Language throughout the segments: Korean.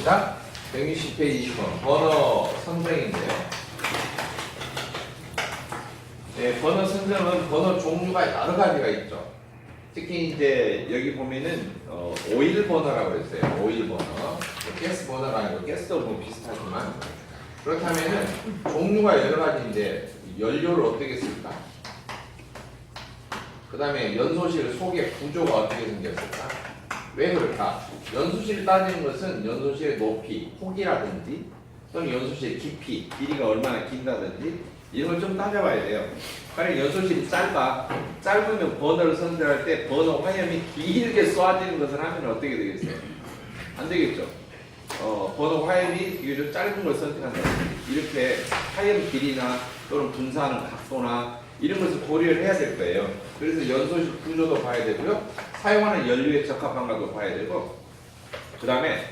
봅시다. 160페이지 20번 번호 선정인데요. 네, 번호 선정은 번호 종류가 여러 가지가 있죠. 특히 이제 여기 보면은 오일 버너라고 했어요. 오일 버너, 가스 버너가 아니고 가스도 뭐 비슷하지만 그렇다면은 종류가 여러 가지인데 연료를 어떻게 쓸까? 그 다음에 연소실 속의 구조가 어떻게 생겼을까? 왜 그럴까? 연소실을 따지는 것은 연소실의 높이, 폭이라든지 또는 연소실의 깊이, 길이가 얼마나 긴다든지 이런 걸 좀 따져봐야 돼요. 그러니까 연소실이 짧으면 버너를 선택할 때 버너 화염이 길게 쏘아지는 것을 하면 어떻게 되겠어요? 안 되겠죠. 버너 화염이 비교적 짧은 걸 선택한다. 이렇게 화염 길이나 또는 분사하는 각도나 이런 것을 고려를 해야 될 거예요. 그래서 연소실 구조도 봐야 되고요. 사용하는 연료의 적합한가도 봐야 되고, 그 다음에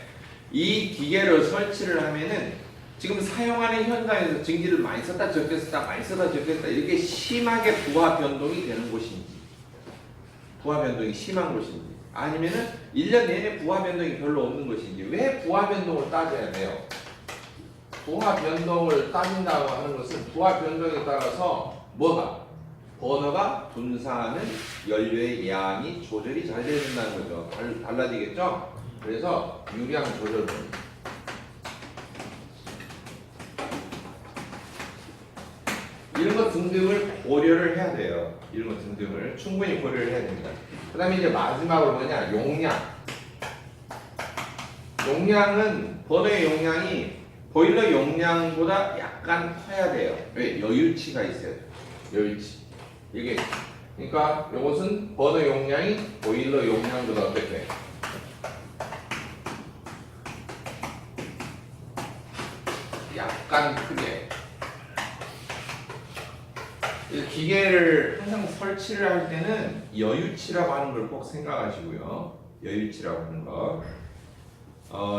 이 기계를 설치를 하면은 지금 사용하는 현장에서 증기를 많이 썼다 적게 썼다 많이 썼다 적게 썼다 이렇게 심하게 부하 변동이 되는 곳인지, 부하 변동이 심한 곳인지, 아니면은 1년 내내 부하 변동이 별로 없는 것인지. 왜 부하 변동을 따져야 돼요? 부하 변동을 따진다고 하는 것은 부하 변동에 따라서 버너가 분사하는 연료의 양이 조절이 잘 돼야 된다는 거죠. 달라지겠죠? 그래서 유량 조절은 이런 것 등등을 고려를 해야 돼요. 이런 것 등등을 충분히 고려를 해야 됩니다. 그 다음에 이제 마지막으로 뭐냐? 용량. 용량은 버너의 용량이 보일러 용량보다 약간 커야 돼요. 왜? 여유치가 있어요. 여유치. 이게 그러니까 이것은 버너 용량이 보일러 용량보다 어떻게? 약간 크게. 이 기계를 항상 설치를 할 때는 여유치라고 하는 걸 꼭 생각하시고요. 여유치라고 하는 거.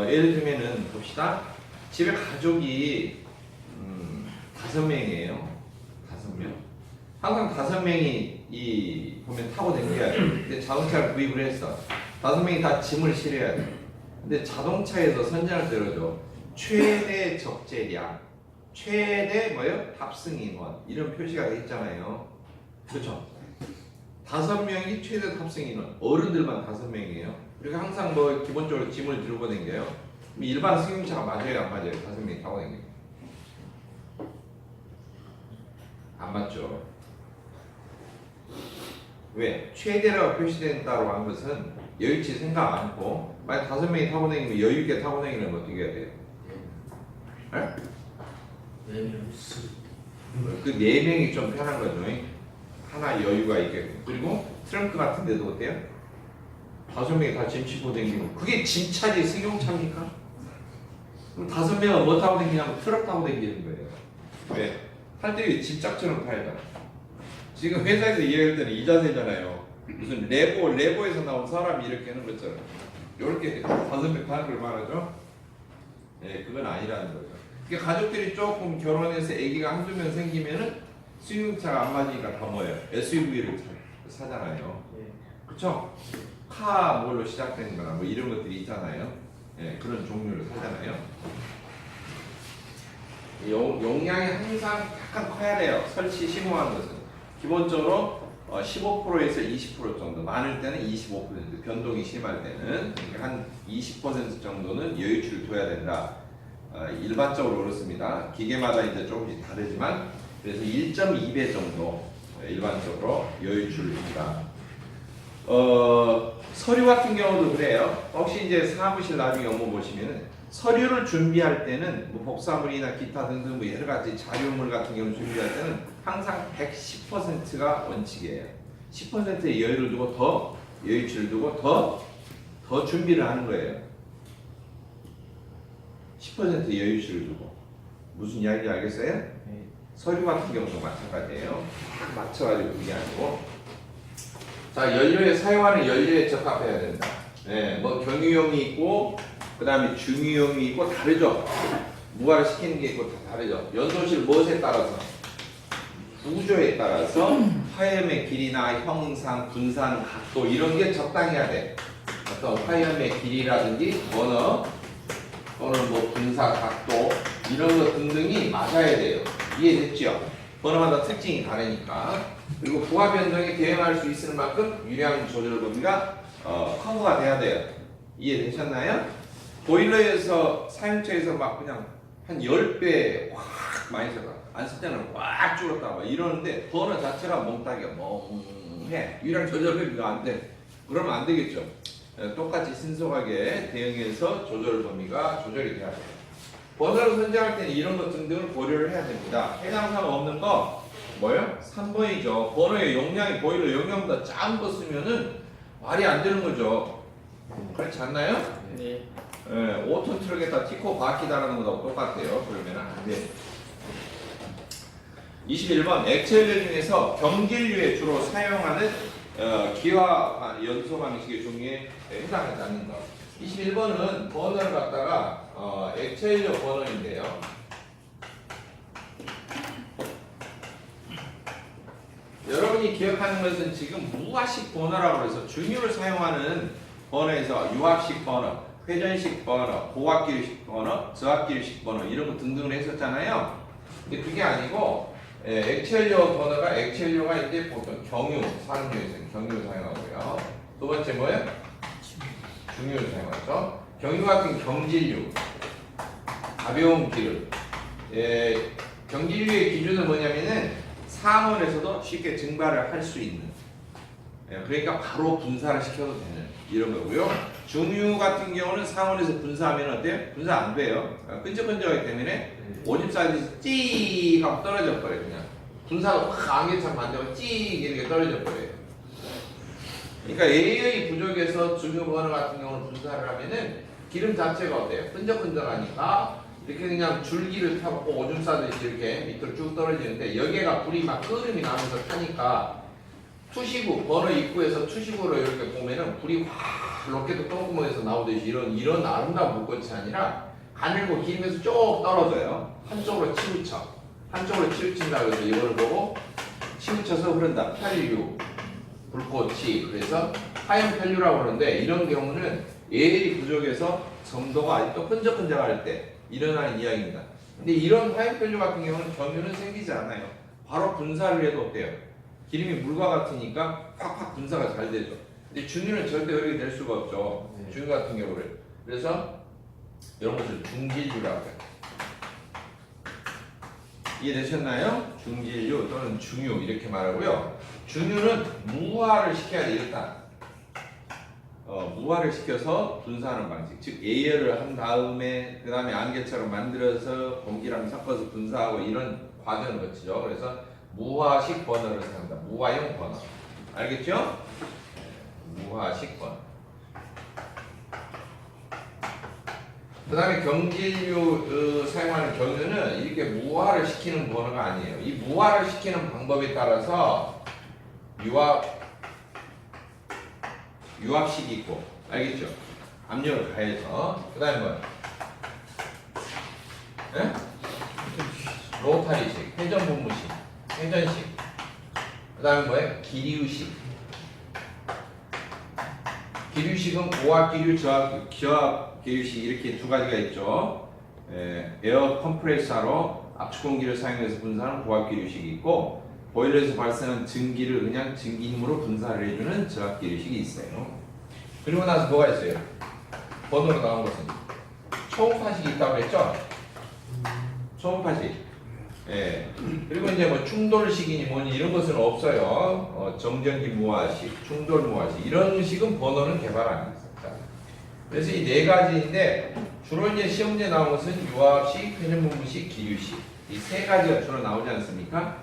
예를 들면은 봅시다. 집에 가족이 5명이에요. 5명. 항상 5명이 보면 타고 다녀야 돼. 근데 자동차를 구입을 했어. 5명이 다 짐을 실어야 돼. 근데 자동차에서 선전을 들어줘. 최대 적재량, 최대 탑승 인원 이런 표시가 돼 있잖아요. 그렇죠? 5명이 최대 탑승 인원. 어른들만 5명이에요. 그리고 항상 기본적으로 짐을 들고 다녀요. 일반 승용차가 맞아요, 안 맞아요? 5명이 타고 다니는 안 맞죠? 왜? 최대라고 표시된다고 한 것은 여유치 생각 않고, 만약 5명이 타고 다니면 여유있게 타고 다니려면 어떻게 해야 돼요? 네? 그 4명이 좀 편한 거죠. 하나 여유가 있게. 그리고 트렁크 같은 데도 어때요? 5명이 다 짐 싣고 다니면 그게 짐차지 승용차입니까? 그럼 5명은 뭐 타고 다니냐면 트럭 타고 다니는 거예요. 왜? 할 때 짐짝처럼 타야. 지금 회사에서 일할 때는 이 자세잖아요. 무슨 레고에서 나온 사람이 이렇게 하는 것처럼 이렇게 5명 타는 걸 말하죠. 네, 그건 아니라는 거죠. 그러니까 가족들이 조금 결혼해서 아기가 한두 명 생기면은 승용차가 안 맞으니까 다 SUV를 사잖아요. 그렇죠? 카 뭘로 시작되는 거나 이런 것들이 있잖아요. 네, 그런 종류를 사잖아요. 용량이 항상 약간 커야 돼요. 설치 시공하는 것은 기본적으로 15%에서 20% 정도, 많을 때는 25%, 변동이 심할 때는 그러니까 한 20% 정도는 여유치를 둬야 된다. 일반적으로 그렇습니다. 기계마다 이제 조금씩 다르지만 그래서 1.2배 정도 일반적으로 여유치를 줍니다. 서류 같은 경우도 그래요. 혹시 이제 사무실 나중에 업무 보시면은 서류를 준비할 때는 복사물이나 기타 등등 여러 가지 자료물 같은 경우 준비할 때는 항상 110%가 원칙이에요. 10%의 여유를 두고 여유치를 두고 더 준비를 하는 거예요. 10% 여유치를 두고. 무슨 이야기인지 알겠어요? 네. 서류 같은 경우도 마찬가지예요. 딱 맞춰가지고 그게 아니고. 자, 연료에 사용하는 연료에 적합해야 된다. 네, 경유용이 있고, 그 다음에 중유용이 있고 다르죠. 무화를 시키는 게 있고 다 다르죠. 연소실 무엇에 따라서? 구조에 따라서 화염의 길이나 형상, 분산, 각도 이런 게 적당해야 돼. 어떤 화염의 길이라든지 버너 또는 뭐 분사, 각도 이런 것 등등이 맞아야 돼요. 이해됐죠? 번호마다 특징이 다르니까. 그리고 부하 변동에 대응할 수 있을 만큼 유량 조절 범위가 커버가 돼야 돼요. 이해되셨나요? 보일러에서 사용처에서 막 그냥 한 10배 확 많이 써가 안 쓸 때는 확 줄었다 막 이러는데 번호 자체가 몽땅이야. 멍해. 유량 조절 범위가 안 돼. 그러면 안 되겠죠. 똑같이 신속하게 대응해서 조절 범위가 조절이 돼야 돼요. 번호를 선정할 때는 이런 것 등등을 고려를 해야 됩니다. 해당 사항 없는 거 뭐요? 3번이죠. 번호의 용량이 보일러 용량보다 작은 거 쓰면은 말이 안 되는 거죠. 그렇지 않나요? 네. 5톤 트럭에다 티코 바퀴 달아는 거하고 똑같아요. 그러면 안 돼. 21번 액체연료 중에서 경질류에 주로 사용하는 기화 연소 방식의 종류에 해당하지 않는 것. 21번은 번호를 갖다가 액체연료 번호인데요. 여러분이 기억하는 것은 지금 무화식 번호라고 해서 중유를 사용하는 번호에서 유압식 번호, 회전식 번호, 고압기류식 번호, 저압기류식 번호 이런 거 등등을 했었잖아요. 근데 그게 아니고 액체연료 번호가 액체연료가 이제 보통 경유, 산유에서 경유를 사용하고요. 두 번째 뭐예요? 중유를 사용하죠. 경유 같은 경질류, 가벼운 기름. 경질류의 기준은 뭐냐면은 상온에서도 쉽게 증발을 할 수 있는. 그러니까 바로 분사를 시켜도 되는 이런 거고요. 중유 같은 경우는 상온에서 분사하면 어때요? 분사 안 돼요. 끈적끈적하기 때문에 오줌 싸듯이 찌익 하고 떨어져 버려요. 그냥 분사가 확 안개처럼 만들고 찌익 이렇게 떨어져 버려요. 그러니까 A의 부족에서 중유 번호 같은 경우는 분사를 하면은 기름 자체가 어때요? 끈적끈적하니까 이렇게 그냥 줄기를 타고 오줌 싸듯이 이렇게 밑으로 쭉 떨어지는데 여기가 불이 막 끓음이 나면서 타니까 투시구 번호 입구에서 투시구로 이렇게 보면은 불이 확 로켓 똥구멍에서 나오듯이 이런 아름다운 물꽃이 아니라 가늘고 기름에서 쭉 떨어져요. 한쪽으로 치우쳐. 한쪽으로 치우친다고 해서 이걸 보고 치우쳐서 흐른다. 편류 불꽃이 그래서 하얀 편류라고 하는데 이런 경우는 AL이 부족해서 점도가 아직도 끈적끈적할 때 일어나는 이야기입니다. 근데 이런 하얀 편류 같은 경우는 경유는 생기지 않아요. 바로 분사를 해도 어때요? 기름이 물과 같으니까 팍팍 분사가 잘 되죠. 근데 중유는 절대 그렇게 될 수가 없죠. 중유 같은 경우를. 그래서 이런 것을 중질류라고 해요. 이해되셨나요? 중질류 또는 중유 이렇게 말하고요. 중유는 무화를 시켜야 돼 일단. 무화를 시켜서 분사하는 방식. 즉 예열을 한 다음에 그 다음에 안개처럼 만들어서 공기랑 섞어서 분사하고 이런 과정을 거치죠. 그래서 무화식 버너를 사용한다. 무화용 버너. 알겠죠? 무화식 버너. 그 다음에 경질류 사용하는 경유는 이렇게 무화를 시키는 버너가 아니에요. 이 무화를 시키는 방법에 따라서 유압식이 있고, 알겠죠? 압력을 가해서. 그 다음에 뭐야? 네? 로타리식, 회전분무식, 회전식. 그 다음에 뭐예요? 기류식. 기류식은 고압기류, 저압기류식 이렇게 두 가지가 있죠. 에어 컴프레서로 압축 공기를 사용해서 분사하는 고압기류식이 있고 보일러에서 발생한 증기를 그냥 증기 힘으로 분사를 해주는 저압기류식이 있어요. 그리고 나서 뭐가 있어요? 번호로 나온 것은 초음파식이 있다고 그랬죠? 초음파식. 그리고 이제 뭐 충돌식이니 뭐니 이런 것은 없어요. 정전기 무화식, 충돌 무화식 이런 식은 번호는 개발 안 했습니다. 그래서 이 네 가지인데 주로 이제 시험지에 나온 것은 유압식, 회전분무식, 기류식 이 세 가지가 주로 나오지 않습니까?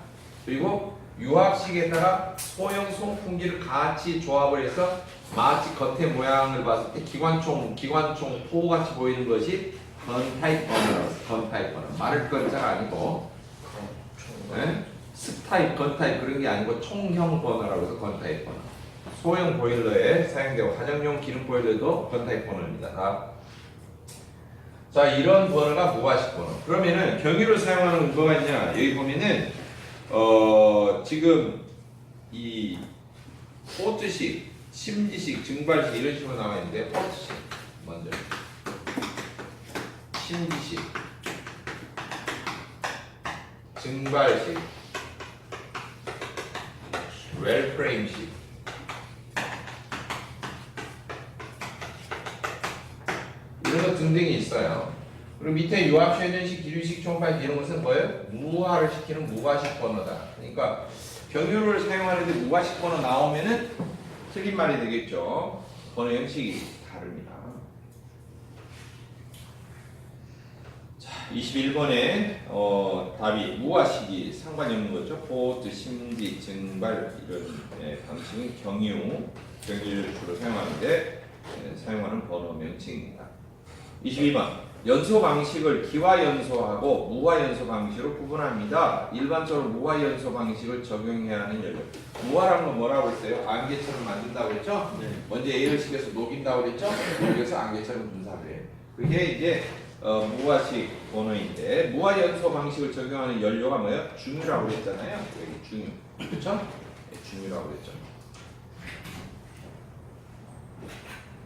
그리고 유압식에다가 소형 송풍기를 같이 조합을 해서 마치 겉의 모양을 봤을 때 기관총 포같이 보이는 것이 건타입 버너라고 건타입 버너. 마를 건자가 아니고 스타입, 건타입 그런 게 아니고 총형 버너라고 해서 건타입 버너. 소형 보일러에 사용되고 가정용 기름 보일러도 건타입 버너입니다. 자, 이런 버너가 무화식 버너. 그러면은 경유를 사용하는 뭐가 있냐? 여기 보면은 지금 이 포트식, 심지식, 증발식 이런 식으로 나와 있는데 포트식 먼저. 심기식, 증발식, 웰프레임식. 이런 것 등등이 있어요. 그리고 밑에 유압, 쉐전식, 기류식, 총파식 이런 것은 뭐예요? 무화를 시키는 무화식 번호다. 그러니까 경유를 사용하는데 무화식 번호 나오면은 틀린 말이 되겠죠. 번호 형식이 다릅니다. 자, 21번에 답이 무화식이 상관이 없는 거죠. 보트, 심기, 증발 이런 방식은 경유를 주로 사용하는데 사용하는 번호 명칭입니다. 22번 연소 방식을 기화 연소하고 무화 연소 방식으로 구분합니다. 일반적으로 무화 연소 방식을 적용해야 하는 연료. 무화라는 건 뭐라고 했어요? 안개처럼 만든다고 했죠? 네. 먼저 에어식에서 녹인다고 했죠? 여기서 안개처럼 분사를 해요. 그게 이제 무화식 번호인데 무화 연소 방식을 적용하는 연료가 뭐예요? 중유라고 했잖아요. 여기 중유. 그렇죠? 네, 중유라고 했죠.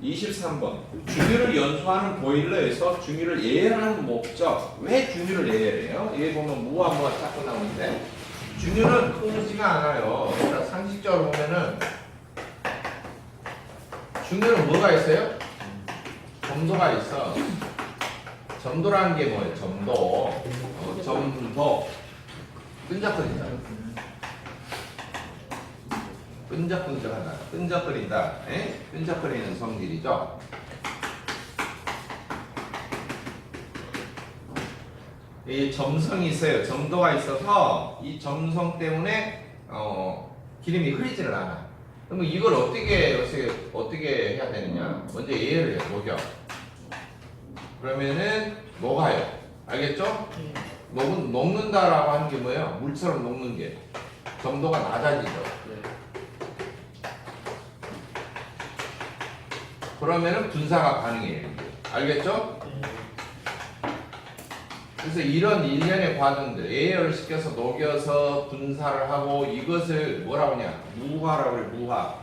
23번 중유를 연소하는 보일러에서 중유를 예열하는 목적. 왜 중유를 예열해요? 여기 보면 무와 자꾸 나오는데 중유는 흐르지가 않아요. 그러니까 상식적으로 보면은 중유는 뭐가 있어요? 점도가 있어. 점도라는 게 뭐예요? 점도. 점도. 끈적거린다. 끈적끈적하다. 끈적거린다. 끈적거리는 성질이죠. 이 점성이 있어요. 점도가 있어서 이 점성 때문에 기름이 흐리지를 않아. 그러면 이걸 어떻게 해야 되느냐? 먼저 예열을 해요. 녹여. 그러면은 녹아요. 알겠죠? 녹는다라고 하는 게 뭐예요? 물처럼 녹는 게. 점도가 낮아지죠. 그러면은 분사가 가능해요. 알겠죠? 그래서 이런 일련의 과정들, 예열을 시켜서 녹여서 분사를 하고 이것을 뭐라고 하냐? 무화라고 해요. 무화.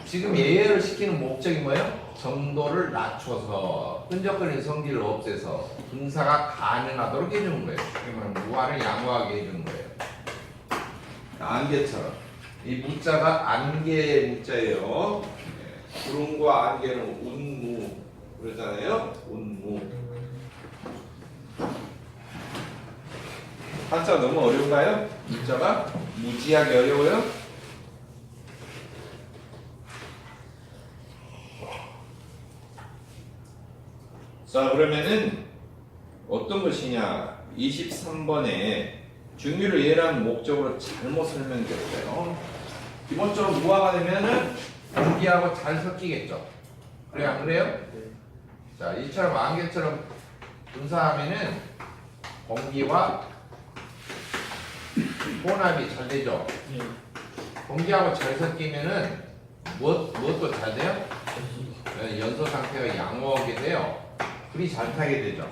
지금 예열을 시키는 목적이 뭐예요? 점도를 낮춰서 끈적거리는 성질을 없애서 분사가 가능하도록 해주는 거예요. 그러면 무화를 양호하게 해주는 거예요. 안개처럼. 이 무자가 안개 무자예요. 구름과 안개는 운무 그러잖아요. 운무. 한자 너무 어려운가요? 문자가 무지하게 어려워요? 자, 그러면은 어떤 것이냐? 23번에 중유를 예라는 목적으로 잘못 설명됐어요. 기본적으로 무화가 되면은 공기하고 잘 섞이겠죠. 그래 안 그래요? 네. 자, 이처럼 안개처럼 분사하면은 공기와 혼합이 잘 되죠. 네. 공기하고 잘 섞이면은 무엇도 잘 돼요? 연소 상태가 양호하게 돼요. 불이 잘 타게 되죠.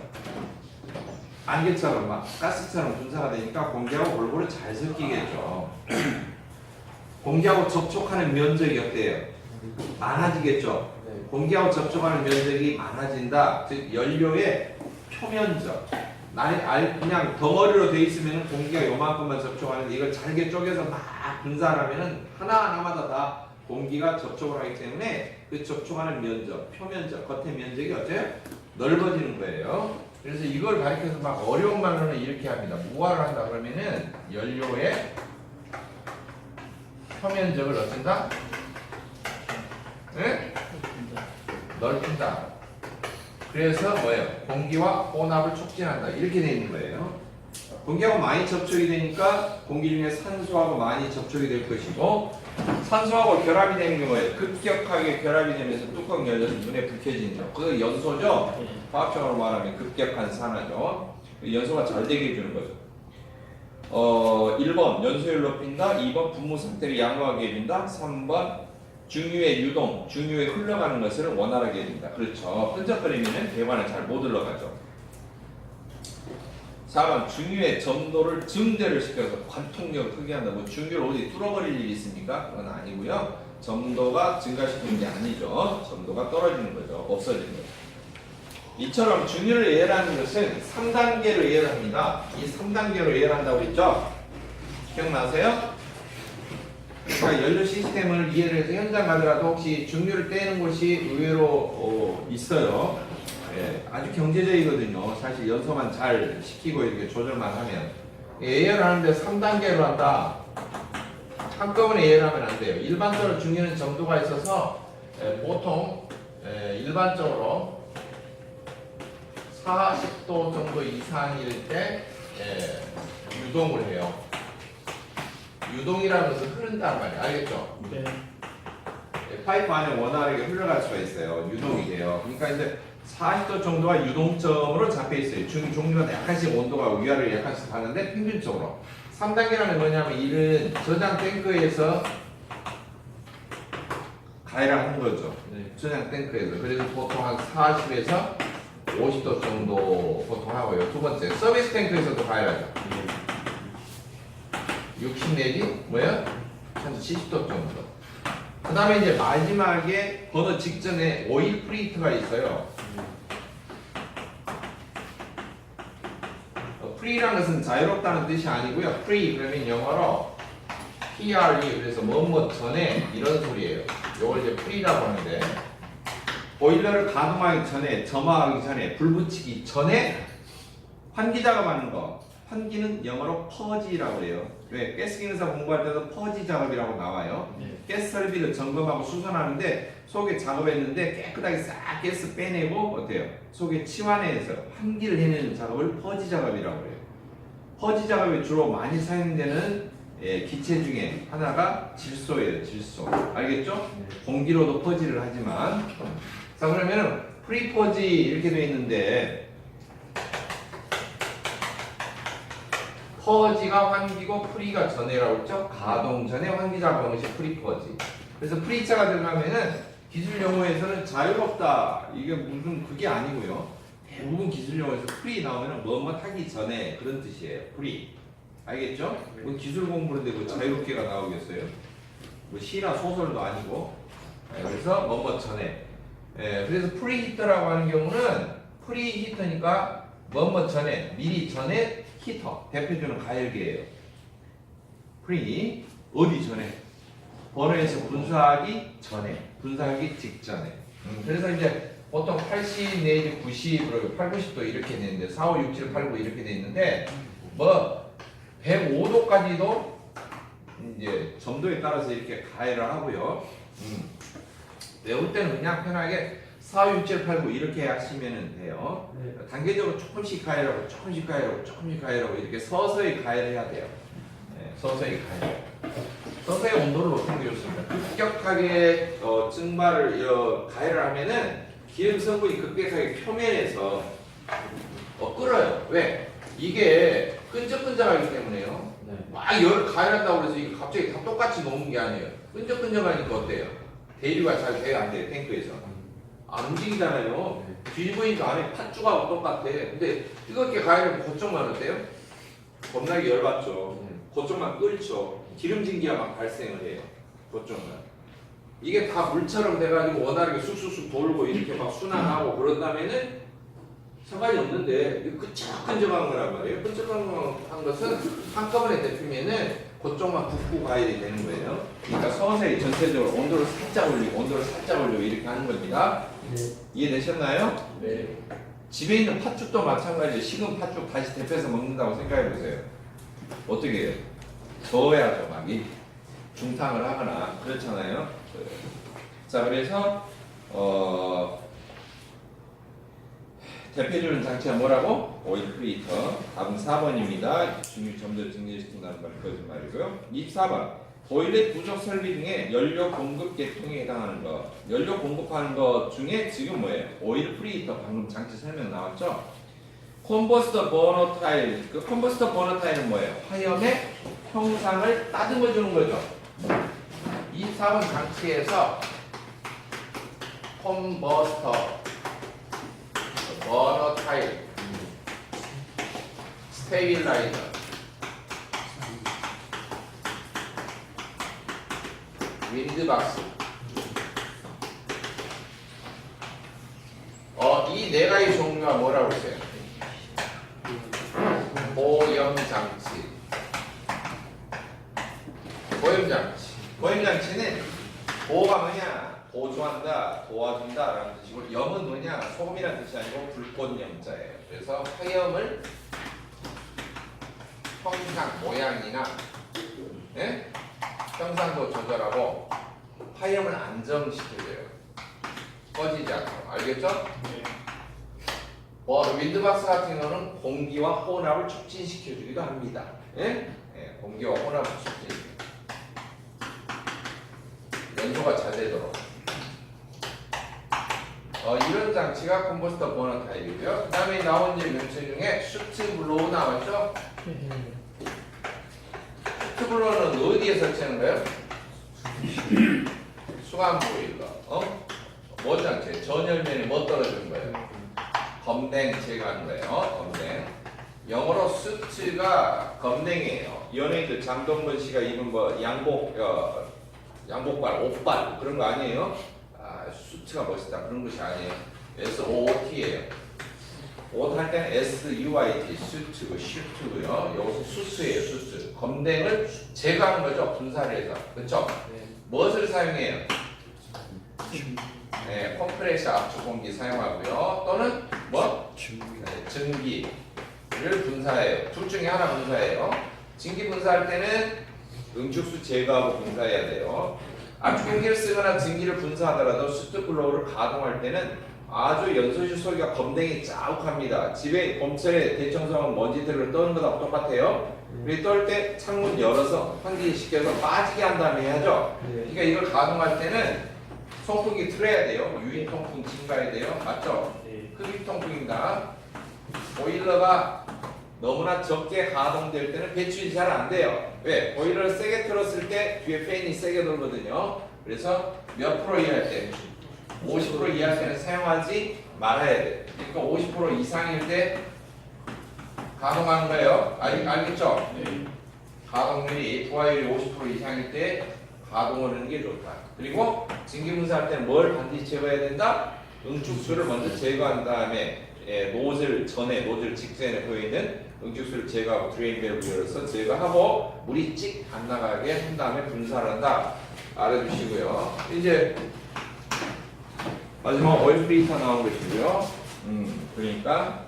안개처럼 막 가스처럼 분사가 되니까 공기하고 골고루 잘 섞이겠죠. 공기하고 접촉하는 면적이 어때요? 많아지겠죠. 공기하고 접촉하는 면적이 많아진다. 즉 연료의 표면적. 그냥 덩어리로 돼 있으면 공기가 요만큼만 접촉하는데 이걸 잘게 쪼개서 막 분사하면은 하나하나마다 다 공기가 접촉을 하기 때문에 그 접촉하는 면적, 표면적, 겉의 면적이 어때요? 넓어지는 거예요. 그래서 이걸 가리켜서 막 어려운 말로는 이렇게 합니다. 무화를 한다 그러면은 연료의 표면적을 어쩐다? 네? 넓힌다. 그래서 뭐예요? 공기와 혼합을 촉진한다. 이렇게 되어 있는 거예요. 공기하고 많이 접촉이 되니까 공기 중에 산소하고 많이 접촉이 될 것이고 산소하고 결합이 되는 게 뭐예요? 급격하게 결합이 되면서 뚜껑이 열려서 눈에 불 켜지죠. 그거 연소죠? 화학적으로 말하면 급격한 산화죠. 연소가 잘 되게 해주는 거죠. 1번 연소율을 높인다. 2번 분무 상태를 양호하게 해준다. 3번 중유의 유동, 중유의 흘러가는 것을 원활하게 해준다. 그렇죠. 끈적거리면 배관을 잘 못 흘러가죠. 4번 중유의 점도를 증대를 시켜서 관통력을 크게 한다. 뭐 중유를 어디 뚫어버릴 일이 있습니까? 그건 아니고요. 점도가 증가시키는 게 아니죠. 점도가 떨어지는 거죠. 없어지는 거죠. 이처럼 중류를 예열하는 것은 3단계로 예열합니다. 이 3단계로 예열한다고 했죠? 기억나세요? 그러니까 연료 시스템을 이해를 해서 현장 가더라도 혹시 중류를 떼는 곳이 의외로 있어요. 예, 아주 경제적이거든요. 사실 연소만 잘 시키고 이렇게 조절만 하면. 예열을 하는데 3단계로 한다. 한꺼번에 예열하면 안 돼요. 일반적으로 중류는 정도가 있어서 보통 일반적으로 40도 정도 이상일 때 유동을 해요. 유동이라는 것은 흐른다는 말이에요. 알겠죠? 네. 파이프 안에 원활하게 흘러갈 수가 있어요. 유동이 돼요. 그러니까 이제 40도 정도가 유동점으로 잡혀 있어요. 종류가 약간씩 온도가 위아래로 약간씩 다른데 평균적으로. 3단계라는 뭐냐면 이는 저장 탱크에서 가열을 하는 거죠. 저장 탱크에서. 그래서 보통 한 40에서 50도 정도 보통 하고요. 두 번째, 서비스 탱크에서도 가열하죠. 60 내지 뭐야? 한 70도 정도. 그 다음에 이제 마지막에 버너 직전에 오일 프리히트가 있어요. 프리라는 것은 자유롭다는 뜻이 아니고요. free 그러면 영어로 PRE 그래서 뭐뭐 전에 이런 소리예요. 이걸 이제 free라고 하는데 보일러를 가동하기 전에 점화하기 전에 불 붙이기 전에 환기 작업하는 거. 환기는 영어로 퍼지라고 해요. 왜? 가스 기능사 공부할 때도 퍼지 작업이라고 나와요. 가스 설비를 점검하고 수선하는데 속에 작업했는데 깨끗하게 싹 가스 빼내고 어때요? 속에 치환해서 환기를 해내는 작업을 퍼지 작업이라고 해요. 퍼지 작업이 주로 많이 사용되는 기체 중에 하나가 질소예요. 질소. 알겠죠? 공기로도 퍼지를 하지만 자 그러면은 프리퍼지 이렇게 되어 있는데 퍼지가 환기고 프리가 전에라고 했죠? 가동 전에 환기 작업한 것이 프리퍼지. 그래서 프리차가 들어가면은 기술 용어에서는 자유롭다. 이게 무슨 그게 아니고요. 대부분 기술 용어에서 프리 나오면은 뭐뭐 하기 전에 그런 뜻이에요. 프리. 알겠죠? 뭐 기술 공부인데 뭐 자유롭게가 나오겠어요? 뭐 시나 소설도 아니고. 그래서 뭐뭐 전에. 그래서 프리히터라고 하는 경우는 프리히터니까 뭐뭐 전에 미리 전에 히터 대표적인 가열계예요. 프리 어디 전에? 버너에서 분사하기 전에, 분사하기 직전에. 그래서 이제 보통 80 내지 90, 8, 90도 이렇게 되는데 4, 5, 6, 7, 8, 9 이렇게 돼 있는데 뭐 105도까지도 이제 점도에 따라서 이렇게 가열을 하고요. 외울 때는 그냥 편하게 4, 5, 6, 7, 8, 9 이렇게 하시면 돼요. 단계적으로 조금씩 가열하고 조금씩 가열하고 조금씩 가열하고 이렇게 서서히 가열해야 돼요. 서서히 가열. 서서히 온도를 높이는 게 좋습니다. 급격하게 증발을 가열을 하면은 기름 성분이 급격하게 표면에서 끓어요. 왜? 이게 끈적끈적하기 때문에요. 막 열을 가열한다고 해서 이게 갑자기 다 똑같이 녹는 게 아니에요. 끈적끈적하니까 어때요? 대류가 잘 돼야 안 돼요. 탱크에서. 안 움직이잖아요. 뒤집으니까 안에 팥죽하고 똑같아. 근데 뜨겁게 가열하면 그쪽만 어때요? 겁나게 열받죠. 그쪽만 끓죠. 기름진 기가 막 발생을 해요. 그쪽만. 이게 다 물처럼 돼가지고 원활하게 쑥쑥쑥 돌고 이렇게 막 순환하고 그런다면은 상관이 없는데 끈적끈적한 거란 말이에요. 끈적끈적한 것은 한꺼번에 데피면은 그쪽만 붓고 가열이 되는 거예요. 그러니까 서서히 전체적으로 온도를 살짝 올리고 온도를 살짝 올리고 이렇게 하는 겁니다. 이해되셨나요? 네. 집에 있는 팥죽도 마찬가지예요. 식은 팥죽 다시 데펴서 먹는다고 생각해 보세요. 어떻게 해요? 저어야죠. 막 중탕을 하거나 그렇잖아요. 자 그래서 대표주는 장치가 뭐라고? 오일 프리히터. 답은 4번입니다. 중요 점들을 증대시킨다는 말 거짓말이고요. 24번. 보일러 부족 설비 중에 연료 공급 계통에 해당하는 것. 연료 공급하는 것 중에 지금 뭐예요? 오일 프리히터 방금 장치 설명 나왔죠? 컨버스터 버너 타일. 그 컨버스터 버너 타일은 뭐예요? 화염의 형상을 따듬어 주는 거죠. 24번 장치에서 컨버스터 버너 타일 스테빌라이저 윈드박스 이 이 네 가지 종류가 뭐라고 했어요? 보염장치. 보염장치. 보염장치는 보호가 뭐냐? 보조한다, 도와준다 라는 뜻이고, 염은 뭐냐? 소금이라는 뜻이 아니고 불꽃염자예요. 그래서 화염을 형상, 모양이나 형상도 조절하고 화염을 안정시켜줘요. 꺼지지 않고. 알겠죠? 네. 윈드박스 같은 경우는 공기와 혼합을 촉진시켜주기도 합니다. 공기와 혼합을 촉진. 연소가 잘 되도록. 이런 장치가 컴포스터 버너 타입이고요. 그 다음에 나온 이제 명칭 중에 슈트 블로우 나왔죠? 슈트 블로우는 어디에 설치하는 거예요? 수감 보일러. 뭐 장치? 전열면에 뭐 떨어지는 거예요? 검댕 제거하는 거예요. 검댕. 영어로 수트가 검댕이에요. 연예인들 장동건 씨가 입은 뭐 양복발, 옷발 그런 거 아니에요? 수트가 멋있다 그런 것이 아니에요. SOOT예요. 옷 할 때는 SUIT, 수트고 슈트고요. 여기서 수트예요, 수트. 검댕을 제거하는 거죠, 분사를 해서. 그렇죠? 네. 무엇을 사용해요? 네, 컴프레셔 압축 공기 사용하고요. 또는 뭐? 증기를 분사해요. 둘 중에 하나 분사해요. 증기 분사할 때는 응축수 제거하고 분사해야 돼요. 압축 공기를 쓰거나 증기를 분사하더라도 슈트 블로우를 가동할 때는 아주 연소실 소리가 검댕이 자욱합니다. 집에 봄철에 대청소하면 먼지들을 떠는 거랑 똑같아요. 우리 떨 때 창문 열어서 환기시켜서 빠지게 한 다음에 해야죠. 그러니까 이걸 가동할 때는 송풍기 틀어야 돼요. 유인 통풍 증가해야 돼요. 맞죠? 흡입 통풍입니다. 보일러가 너무나 적게 가동될 때는 배출이 잘 안 돼요. 왜? 보일러를 세게 틀었을 때 뒤에 팬이 세게 돌거든요. 그래서 몇 프로 이하일 때? 50% 이하일 때는 사용하지 말아야 돼. 그러니까 50% 이상일 때 가동하는 거예요. 알겠죠? 네. 가동률이, 부하율이 50% 이상일 때 가동을 하는 게 좋다. 그리고 증기 분사할 때는 뭘 반드시 제거해야 된다? 응축수를 먼저 제거한 다음에 노즐 전에, 노즐 직전에 보이는 응축수를 제거하고 드레인 밸브 열어서 제거하고 물이 찍 안 나가게 한 다음에 분사를 한다. 알아주시고요. 이제 마지막 오일 프리터 나온 것이고요. 그러니까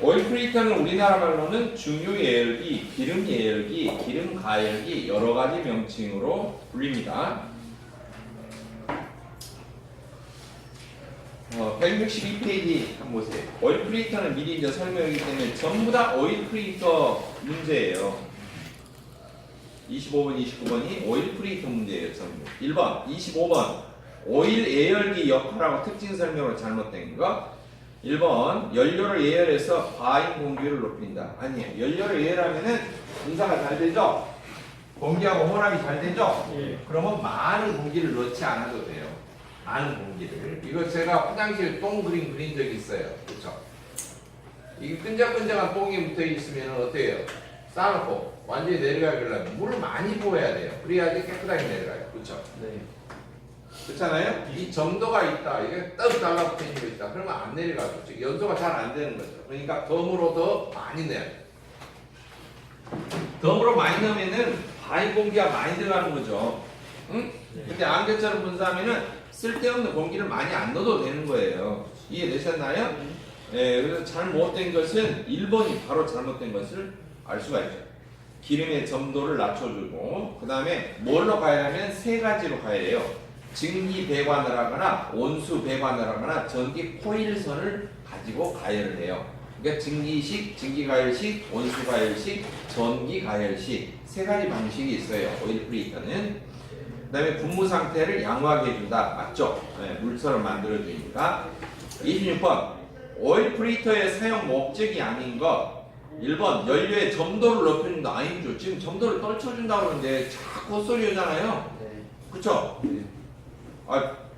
오일 프리터는 우리나라 말로는 중유 예열기, 기름 예열기, 기름 가열기 여러 가지 명칭으로 불립니다. 162페이지 한번 보세요. 오일 프리터는 미리 이제 설명이기 때문에 전부 다 오일 프리터 문제예요. 25번, 29번이 오일 프리터 문제예요. 전부. 1번, 25번 오일 예열기 역할하고 특징 설명으로 잘못된 거. 1번 연료를 예열해서 과잉 공기를 높인다. 아니에요. 연료를 예열하면은 분사가 잘 되죠? 공기하고 혼합이 잘 되죠? 그러면 많은 공기를 넣지 않아도 돼요. 많은 공기를. 이거 제가 화장실 똥 그림 그린 적이 있어요. 그렇죠? 이게 끈적끈적한 똥이 붙어 있으면 어떻게 해요? 쌓아놓고 완전히 내려가려면 물을 많이 부어야 돼요. 그래야지 깨끗하게 내려가요. 그렇죠? 네. 그렇잖아요? 이 점도가 있다. 이게 떡 달라붙어 있는 거 있다. 그러면 안 내려가죠. 연소가 잘 안 되는 거죠. 그러니까 덤으로 더 많이 내야 돼요. 덤으로 많이 넣으면은 과잉 공기가 많이 들어가는 거죠. 응? 근데 안개처럼 분사하면은 쓸데없는 공기를 많이 안 넣어도 되는 거예요. 이해되셨나요? 네, 그래서 잘못된 것은 1번이 바로 잘못된 것을 알 수가 있죠. 기름의 점도를 낮춰주고, 그 다음에 뭘로 가열하면 세 가지로 가열해요. 증기 배관을 하거나 온수 배관을 하거나 전기 코일선을 가지고 가열을 해요. 그러니까 증기식, 증기가열식, 온수가열식, 전기가열식 세 가지 방식이 있어요. 오일 프리터는. 그 다음에 분무 상태를 양호하게 해준다. 맞죠? 네, 물처럼 만들어주니까. 26번 오일 프리터의 사용 목적이 아닌 것. 1번 연료의 점도를 높여준다. 아니죠. 지금 점도를 떨쳐준다고 그러는데 자꾸 헛소리 하잖아요. 그쵸?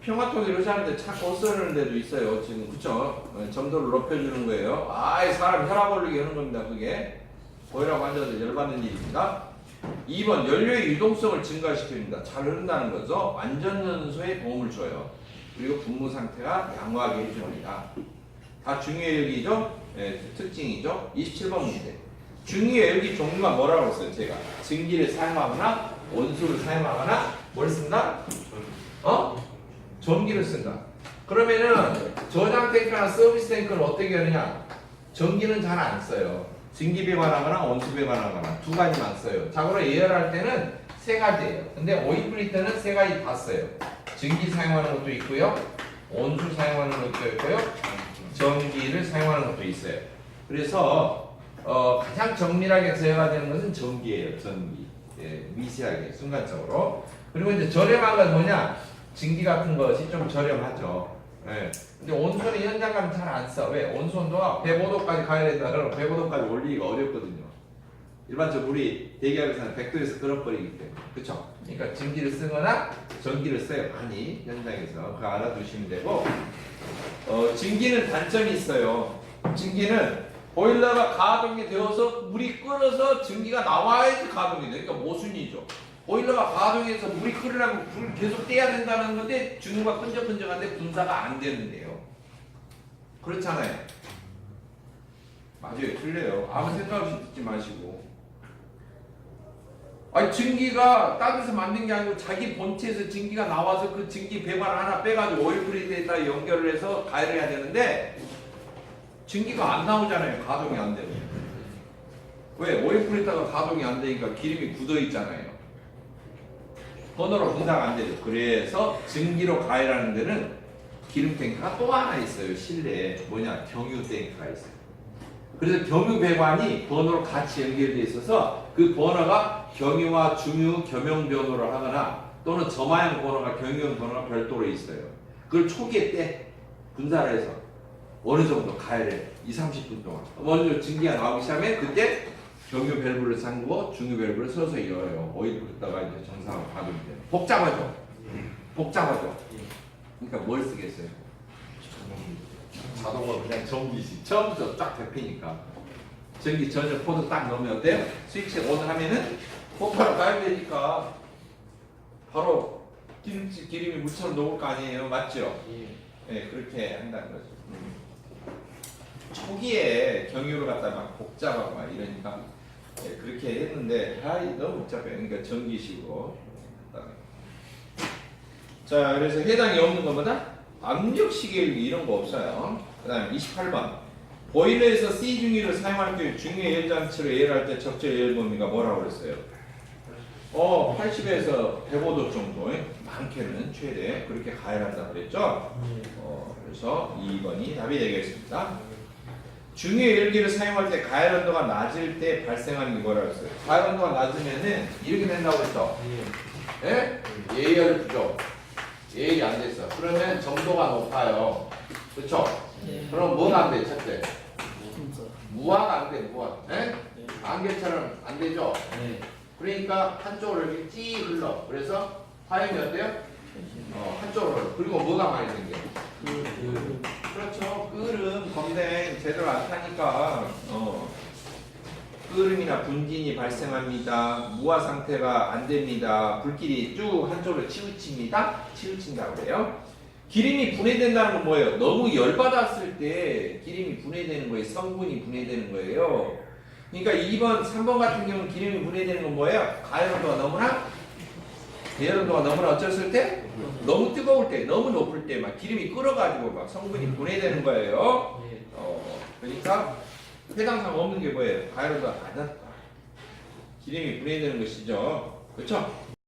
평화통일 의사하는데 자꾸 헛소리하는 데도 있어요. 지금 그쵸? 점도를 높여주는 거예요. 사람 혈압 올리게 하는 겁니다. 그게 보일러 환자들 열받는 일입니다. 2번 연료의 유동성을 증가시켜줍니다. 잘 흐른다는 거죠. 완전 연소에 도움을 줘요. 그리고 분무 상태가 양호하게 해줍니다. 다 중유열기죠? 예, 특징이죠. 27번 문제. 중유열기 종류가 뭐라고 했어요? 제가 증기를 사용하거나 온수를 사용하거나 뭘 쓴다? 전기를 쓴다. 그러면은 저장 탱크나 서비스 탱크는 어떻게 하느냐? 전기는 잘 안 써요. 증기 배관하거나 온수 배관하거나 두 가지만 써요. 자고로 예열할 때는 세 가지예요. 근데 오일 뿌릴 때는 세 가지 다 써요. 증기 사용하는 것도 있고요. 온수 사용하는 것도 있고요. 전기를 사용하는 것도 있어요. 그래서 가장 정밀하게 제어가 되는 것은 전기예요. 전기. 예, 미세하게 순간적으로. 그리고 이제 저렴한 건 뭐냐? 증기 같은 것이 좀 저렴하죠. 예. 근데 온수는 현장 가면 잘 안 써. 왜? 온수 온도가 105도까지 가야 된다. 그러면 105도까지 올리기가 어렵거든요. 일반적으로 우리 대기업에서는 100도에서 끌어버리기 때문에. 그쵸? 그러니까 증기를 쓰거나 전기를 써요. 많이 현장에서. 그거 알아두시면 되고. 증기는 단점이 있어요. 증기는 보일러가 가동이 되어서 물이 끓어서 증기가 나와야지 가동이 돼. 그러니까 모순이죠. 보일러가 가동해서 물이 끓으려면 불을 계속 떼야 된다는 건데 중유가 끈적끈적한데 분사가 안 되는데요. 그렇잖아요. 맞아요. 틀려요. 아무 생각 없이 듣지 마시고. 아니 증기가 따뜻해서 만든 게 아니고 자기 본체에서 증기가 나와서 그 증기 배관을 하나 빼가지고 오일 프리드에다 연결을 해서 가열을 해야 되는데 증기가 안 나오잖아요. 가동이 안 되면. 왜? 오일 프리드가 가동이 안 되니까 기름이 굳어 있잖아요. 번호로 분사가 안 되죠. 그래서 증기로 가열하는 데는 기름 탱크가 또 하나 있어요. 실내에. 뭐냐? 경유 탱크가 있어요. 그래서 경유 배관이 번호로 같이 연결되어 있어서 그 번호가 경유와 중유 겸용 번호를 하거나 또는 점화형 번호가 경유형 번호가 별도로 있어요. 그걸 초기에 때 분사를 해서 어느 정도 가열해. 20-30분 동안. 어느 정도 증기가 나오기 시작하면 그때 경유 밸브를 잠그고 중유 밸브를 서서히 열어요. 오일 뿌렸다가 이제 정상으로 가동이 돼요. 복잡하죠? 복잡하죠? 그러니까 뭘 쓰겠어요? 자동으로 그냥 전기식. 처음부터 쫙 데피니까. 전기 전혀 코드 딱 넣으면 어때요? 스위치 온 하면은 폭발로 가열되니까 바로 기름이 물처럼 녹을 거 아니에요. 맞죠? 네, 그렇게 한다는 거죠. 초기에 경유를 갖다 막 복잡하고 막 이러니까 네, 그렇게 했는데 너무 복잡해요. 그러니까 전기식으로. 자, 그래서 해당이 없는 것보다 압력시계율 이런 거 없어요. 그 다음에 28번 보일러에서 C중유를 사용할 경우 중유 예열장치로 예열할 때 적절 예열 범위가 뭐라고 그랬어요? 80에서 105도 정도 많게는 최대 그렇게 가열한다 그랬죠? 그래서 2번이 답이 되겠습니다. 중유 예열기를 사용할 때 가열 온도가 낮을 때 발생하는 게 뭐라고 했어요? 가열 온도가 낮으면은 이렇게 된다고 했죠? 예? 예열 부족. 예열이 안 됐어. 그러면 점도가 높아요. 그렇죠? 그럼 뭐가 안 돼? 첫째. 무화가 안 돼. 무화. 예? 안개처럼 안 되죠? 그러니까 한쪽으로 이렇게 찌 흘러. 그래서 화염이 어때요? 한쪽으로. 그리고 뭐가 많이 생겨? 그렇죠. 끓음, 검댕 제대로 안 타니까 끓음이나 분진이 발생합니다. 무화 상태가 안 됩니다. 불길이 쭉 한쪽으로 치우친다고 그래요. 기름이 분해된다는 건 뭐예요? 너무 열받았을 때 기름이 분해되는 거예요. 성분이 분해되는 거예요. 그러니까 2번, 3번 같은 경우는 기름이 분해되는 건 뭐예요? 가열 온도가 너무나 대열 온도가 너무나 어쩔 때? 너무 뜨거울 때, 너무 높을 때 막 기름이 끓어가지고 막 성분이 분해되는 거예요. 그러니까 해당상 없는 게 뭐예요? 가열 온도가 낮았다. 기름이 분해되는 것이죠. 그렇죠?